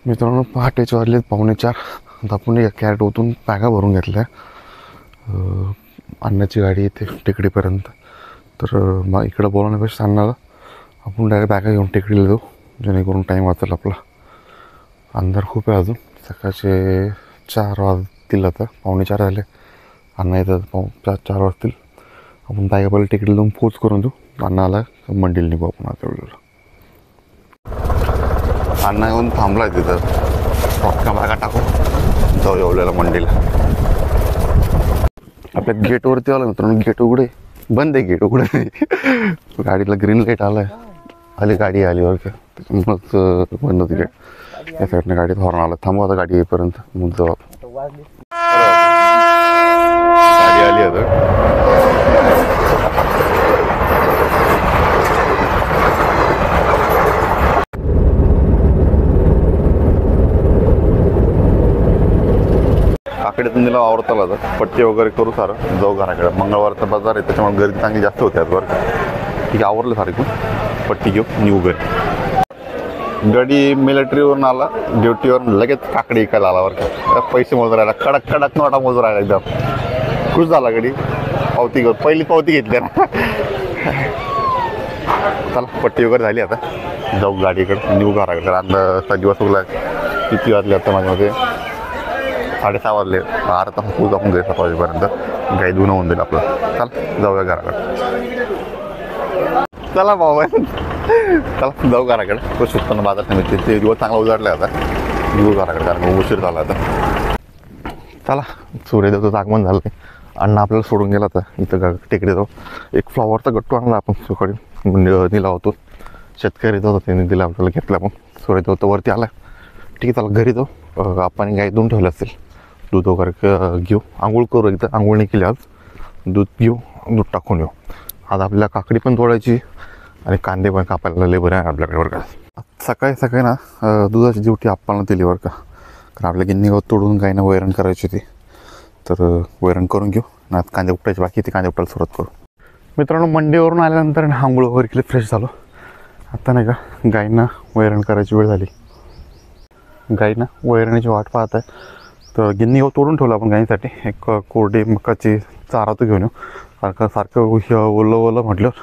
मित्रांनो पहाटेचे वाजलेत 3:45. आता आपण एक कॅरेट ओतून बॅगा भरून घेतल्या. अन्नाची गाडी येते टेकडीपर्यंत. तर मग इकडं बोलवण्यापेक्षा अन्नाला आपण डायरेक्ट बॅगा घेऊन टेकडीला जाऊ, जेणेकरून टाईम वाचेल आपला. अंधार खूप आहे अजून. सकाळचे 4 वाजतील. आता 3:45 झाले. अण्णा येतात 4 वाजतील. आपण बॅगा पहिले टेकडीला जाऊन पोच करून देऊ. अण्णा आला मंडीला निघू आपण आता वेळेला. अण्णा येऊन थांबला आहे तिथं. पटका बॅगा टाकून जाऊ एवढ्याला मंडीला. आपल्या गेटवरती आलं मित्रांनो. गेट उघडे, बंद आहे गेट उघडे. गाडीला ग्रीन लाईट आलाय. आली गाडी आली बरं का, त्याच्यामुळंच बंद होती गेट. या साईडनं गाडीत हॉर्न आला. थांबू आता गाडी येईपर्यंत. मग जाऊ गाडी आली आता. काकडीतून दिला आवरताला आता पट्टी वगैरे करू सारं जाऊ घराकडे. मंगळवारचा बाजार आहे त्याच्यामुळे गर्दी चांगली जास्त होते बरं का. ठीक आहे आवरलं सारखं. पट्टी घेऊ निघू घरी. गाडी मिलिटरीवरून आला ड्युटीवर, लगेच काकडी विकायला आला बरं का. पैसे मोजून राहिला. कडक कडक नोटा मोजून राहिला. एकदम खुश झाला. गाडी पावती घेऊ. पहिली पावती घेतली ना. चला पट्टी वगैरे झाली. आता जाऊ गाडीकडे निघू घराकडे. आता दिवस उगला. किती वाजले आता माझ्यामध्ये 6:30 वाजले. अर्धा तास पोहोच आपण घरी 7 वाजेपर्यंत. गाई धुणं होऊन जाईल आपलं. चल जाऊया घराकडे. चला भाऊ चला जाऊ घराकडे. खुश उत्पन्न बाजार समिती ते दिवस चांगला उजाडला आता. निघू घराकडे कारण उशीर झाला आता. चला सूर्यदेवचं आगमन झालं. अण्णा आपल्याला सोडून गेला आता इथं टेकडे जाऊ. एक फ्लॉवरचा गट्टू आणला आपण सकाळी दिला होतो. शेतकरी होता त्याने दिला आपल्याला. घेतला आपण. सूर्यदेव तर वरती आला. ठीक आहे चला घरी जाऊ. आपण गाई धुवून ठेवले असतील. दूध वगैरे घेऊ. आंघोळ करू. एकदा आंघोळ नाही केली आज. दूध घेऊ. दूध टाकून येऊ. आज आपल्याला काकडी पण तोडायची आणि कांदे पण कापायला लेबर आहे आपल्याकडे बरं का. सकाळी सकाळी ना दुधाची ड्युटी आपल्याला दिली बरं का. कारण आपल्या गिन्नी गवत तोडून गायनं वैरण करायची होती. तर वैरण करून घेऊ. ना कांदे उपटायची बाकी ती कांदे उपटायला सुरुवात करू. मित्रांनो मंडीवरून आल्यानंतर आंघोळ वगैरे केली फ्रेश झालो. आता नाही का गायनं वैरण करायची वेळ झाली. गायीनं वैरणीची वाट पाहत आहे. तर गिन्नी गवत तोडून ठेवलं आपण गायीसाठी. एक कोरडी मकाची चारा तो घेऊन येऊ. सारखं ओलं ओलं म्हटल्यावर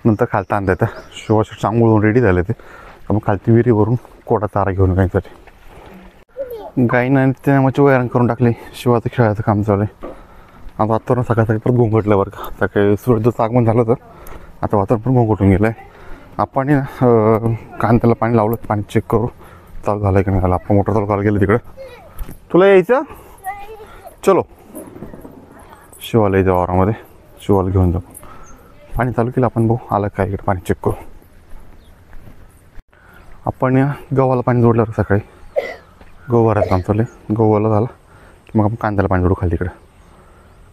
नंतर खालता आणता येतं. शिवाशी चांगूळ रेडी झाले ते. आपण खालती विहिरीवरून कोरडा चारा घेऊन गायीसाठी. गायीनं त्याची वैरण करून टाकली. शिवाचं खेळायचं काम चालू आहे. आता वातावरण सकाळी सकाळी परत घोंगटलं बरं का. सकाळी सूर्याचं आगमन झालं तर आता वातावरण पण घोंगटून गेलं आहे. आपण कांद्याला पाणी लावलं. पाणी चेक करू चालू झालं की नाही झालं. आपण मोटर चालू करायला गेलं तिकडं. तुला यायचं चलो. शिवाला यायचं वावरामध्ये. शिवाला घेऊन जाऊ. पाणी चालू केलं आपण. भाऊ आलं काय इकडे पाणी चेक करू. आपण गव्हाला पाणी जोडलं सकाळी. गहू भरायचं काम चालू आहे. गव्हाला झालं की मग आपण कांद्याला पाणी जोडू खाली तिकडे.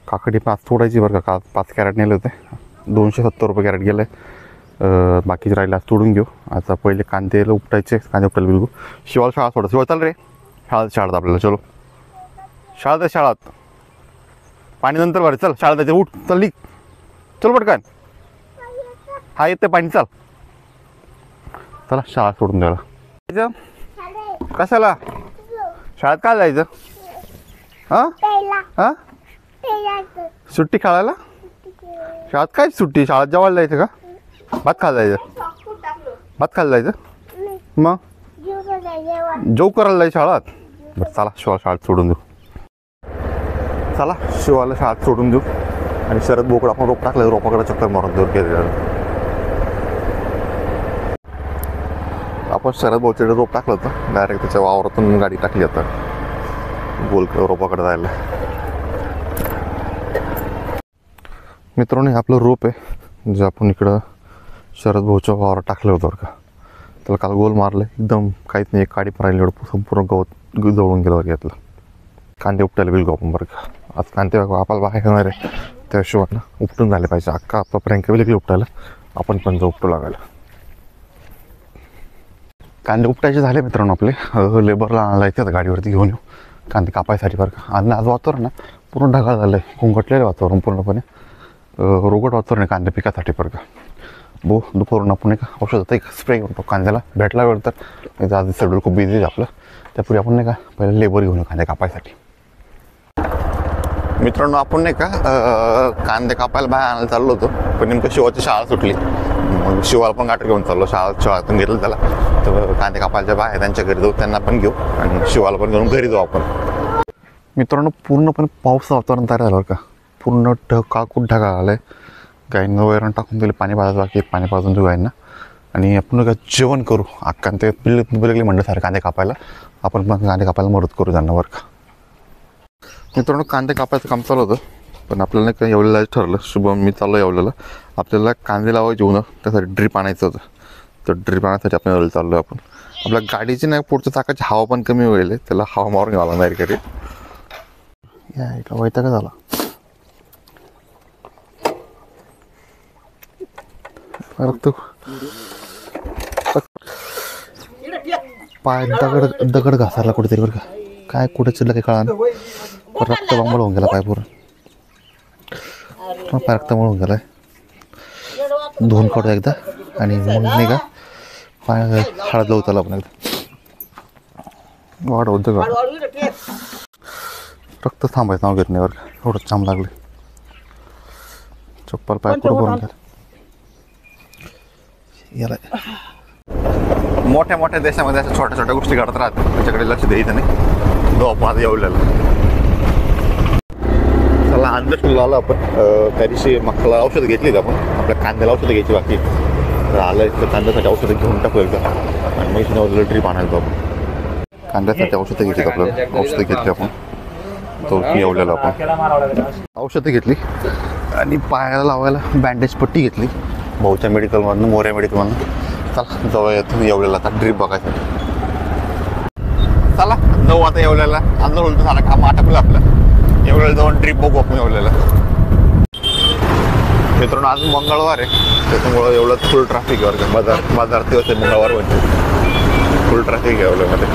काकडी 5 तोडायची बरं का. 5 कॅरेट नेले होते. 270 रुपये कॅरेट गेलं आहे. बाकीचे राहिले आज तोडून घेऊ. आता पहिले कांद्याला उपटायचे. कांदे उपटायला बिलगू. शिवाला शाळा सोडा. शिवा चाल रे. शाळेत आपल्याला चलो. शाळेत पाणी नंतर भर. चल शाळेत जायचं. उठ चल निघ. चल पटकन. हा येते पाणी. चाल चला शाळा सोडून द्यायला. कशाला शाळेत काय जायचं. हां सुट्टी खेळायला. शाळेत काय सुट्टी. शाळेत जेवायला जायचं का. भात खायला जायचं. भात खायला जायचं. मग जेव करायला जायचं शाळेत. बरं चला शिवाला शाळेत सोडून देऊ. चला शिवाला शाळेत सोडून देऊ. आणि शरद बोकड आपण रोप टाकलं. रोपाकडे चक्कर मारून देऊ. आपण शरद बोकड रोप टाकलं होतं. डायरेक्ट त्याच्या वावरातून गाडी टाकली आता गोल रोपाकडे जायला. मित्रांनो आपलं रोप आहे जे आपण इकडं शरद भाऊच्या वावरात टाकलं होतं बरं का. त्याला काल गोल मारलं. एकदम काहीच नाही. एक काडी पण राहिली. एवढं संपूर्ण गवत जवळून गेलं बरं यातलं. कांदे उपटायला बिल आपण बरं का. आज कांदे आपल्याला बाहेर येणार आहे. त्या हिशोबानं उपटून झाले पाहिजे. अख्खा आपला प्रियंका बिल उपटायला. आपण पण जाऊ उपटू लागायला. कांदे उपटायचे झाले मित्रांनो आपले. लेबरला आणायला येते गाडीवरती घेऊन येऊ कांदे कापायसाठी बरं का. आणि आज वातावरण ना पूर्ण ढगाळ झालं आहे. घोंगटलेलं वातावरण पूर्णपणे. रोगट वातावरण आहे कांदे पिकासाठी बरं का. दुपारून आपण एक औषधाचा एक स्प्रे करतो कांद्याला. भेटला वेळ तर आज शेड्यूल खूप बिझी आहे आपलं. त्यापूर्वी आपण नाही का पहिले लेबर घेऊन कांदे कापायसाठी. मित्रांनो आपण नाही का कांदे कापायला बाहेर आणायला चाललो होतो, पण नेमकं शिवाची शाळा सुटली. मग शिवाला पण गाठी घेऊन चाललो, शाळातून घेतलं त्याला. तर कांदे कापायच्या बाहेर त्यांच्या घरी जाऊ, त्यांना पण घेऊ आणि शिवाला पण घेऊन घरी जाऊ आपण. मित्रांनो पूर्णपणे पावसाचं वातावरण तयार झालं का, पूर्ण काळकूट ढगाळ आलं आहे. गाईंना वैरण टाकून दिले, पाणी पाजायचं बाकी, पाणी पाजून देऊ गाईंना आणि आपण काय जेवण करू. अक्का ते पिल्ले म्हणलं सारे कांदे कापायला, आपण पण कांदे कापायला मदत करू त्यांना बरं का. मित्रांनो कांदे कापायचं काम चालू होतं, पण आपल्याला नाही का येवलेला ठरलं. शुभम मी चाललो येवलेला, आपल्याला कांदे लावायचे होऊन त्यासाठी ड्रीप आणायचं होतं. तर ड्रीप आणण्यासाठी आपण येवलेला चाललो आपण. आपल्या गाडीची नाही पुढच्या चाकाची हवा पण कमी होईल, त्याला हवा मारून घ्यावा नाही कधी. या इथं वैता का झाला परत पाय दगड घासायला कुठेतरी बरं का, काय कुठे चिल्ला काही कळा रक्त बांबळ होऊन गेला पाय पूर्ण, पाय रक्त होऊन गेलाय. धुवून काढू एकदा आणि मग नाही का पाय हळद लावू त्याला आपण एकदा वाढ दगड. रक्त थांबायचं नाव घेत नाही बरं का, एवढं जाम लागले. चप्पल पाय कुठं भरून गेला. याला मोठ्या मोठ्या देशामध्ये अशा छोट्या छोट्या गोष्टी घडत राहतात, त्याच्याकडे लक्ष द्यायचं नाही. जो आपण आता येवलेला चला अंधश्रीला आलो आपण. त्या दिवशी मक्काला औषधं घेतली आपण, आपल्या कांद्याला औषधं घ्यायची बाकी. तर आलं तर कांद्यासाठी औषधं घेऊन टाकू एकदा आणि मग इथे ड्रीप आणायचो आपण. कांद्यासाठी औषधं घ्यायची आपल्याला, औषधं घेतली आपण. तो येवलेला आपण औषधं घेतली आणि पायाला लावायला बँडेज पट्टी घेतली भाऊच्या मेडिकलमधून, मोऱ्या मेडिकलमधून. चला जाऊया येवलेला आता ड्रीप बघायसाठी. चला जाऊ आता येवलेला. आंदोलन झाला काम आटपलं आपलं, येवलेला जाऊन ड्रीप बघू आपण येवलेला. मित्रांनो आज मंगळवार आहे, त्याच्यामुळं एवढं फुल ट्रॅफिक आहे बरं. बाजार दिवस आहे मंगळवार म्हणजे फुल ट्रॅफिक आहे येवल्यामध्ये.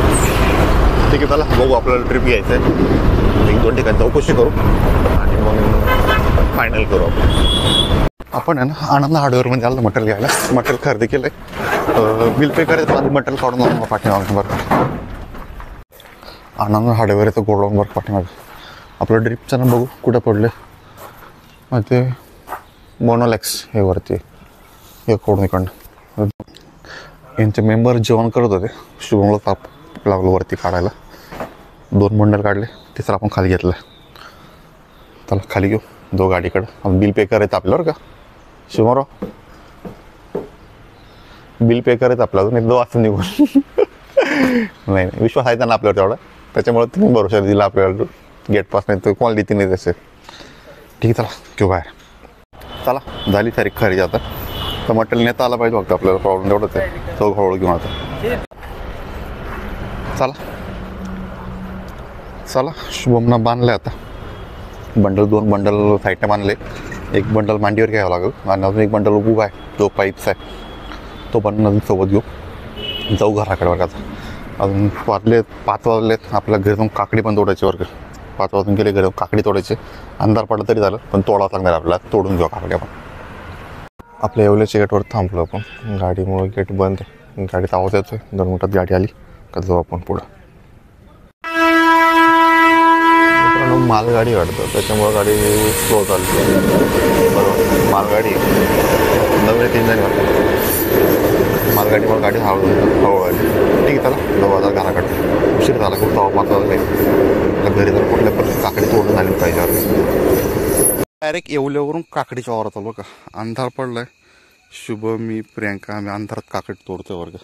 ठीक आहे चला बघू, आपल्याला ट्रिप घ्यायचं आहे. 1-2 ठिकाणी चौकशी करू आणि मग फायनल करू आपण आहे ना. आनंद हार्डवेअरमध्ये आलं मटेरियल घ्यायला, मटेरियल खरेदी केलं आहे. बिल पे करायचं आधी मटेरियल काढून मग पाठीमागं बरं. आनंद हार्डवेअरचं गोडाऊन बरं पाठीमागं. आपलं ड्रिपचं ना बघू कुठं पडले. मग ते मोनोलॅक्स हे वरती हे कोडून इकडनं. यांचे मेंबर जेवण करत होते, शुभमला ताप लागलो वरती काढायला. 2 बंडल काढले, तिसरा आपण खाली घेतला. चला खाली घेऊ दो गाडीकडं. आपण बिल पे करायचं आपल्यावर का शुभमराव, बिल पे करायचं आपलं अजून 1-2 वाजता निघून. नाही विश्वास आहे त्यांना आपल्यावर तेवढा, त्याच्यामुळे तुम्ही भरोसा दिला आपल्याला. गेट पास नाही तर कोणाला देते नाही तसे. ठीक आहे चला घेऊ बाहेर. चला झाली तारीख खरेदी आता. तर मटेरियल नेता आला पाहिजे फक्त आपल्याला, प्रॉब्लेम तेवढंच आहे. तो हळूहळू घेऊन आता चला. चला शुभमना बांधलं आता बंडल. 2 बंडल साईडने बांधले, 1 बंडल मांडीवर घ्यावं लागेल आणि अजून 1 बंडल उभा आहे जो पाईपचा आहे, तो पण अजून सोबत घेऊ. जाऊ घराकडे वर्गाचा. अजून 5 वाजलेत. आपल्या घरी जाऊन काकडी पण तोडायची वर्ग. 5 वाजून गेले घरी काकडी तोडायची. अंधार पडला तरी झालं, पण तोडावं लागणार आपल्याला. तोडून घेऊ काकडी आपण. आपल्या येवल्याच्या गेटवर थांबलो आपण, गाडीमुळे गेट बंद आहे. गाडीचा आवाज येतोय. 2 मिनिटात गाडी आली का जाऊ आपण पुढं. मालगाडी काढतो त्याच्यामुळं गाडी स्लो चालते. बरोबर मालगाडी नवीन 3 जण मालगाडीमुळे गाडी हळू आली. ठीक आहे चला जाऊ आता घराकडे. उशीर झाला खूप, तवा 5 वाजले. घरी जर कुठल्या पण काकडी तोडून झाली पाहिजे. डायरेक्ट येवल्यावरून काकडीच्या वावरात आलो का. अंधार पडलाय. शुभ मी प्रियांका आम्ही अंधारात काकडी तोडतोय वर्ग,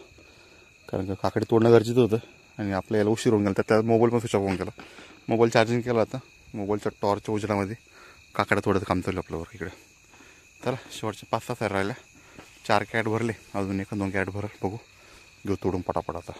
कारण का काकडी तोडणं गरजेचं होतं आणि आपल्या याला उशीर होऊन गेला. त्यात मोबाईल पण स्विच ऑफ होऊन गेला. मोबाईल चार्जिंग केला आता, मोबाईलच्या टॉर्चच्या उजेडामध्ये काकड्या तोडायचं काम चालू आपल्यावर इकडे. तर शेवटचे 5-6 राहिल्या. 4 कॅट भरले, अजून 1-2 कॅट भरल. बघू घेऊ तोडून पटापट आता.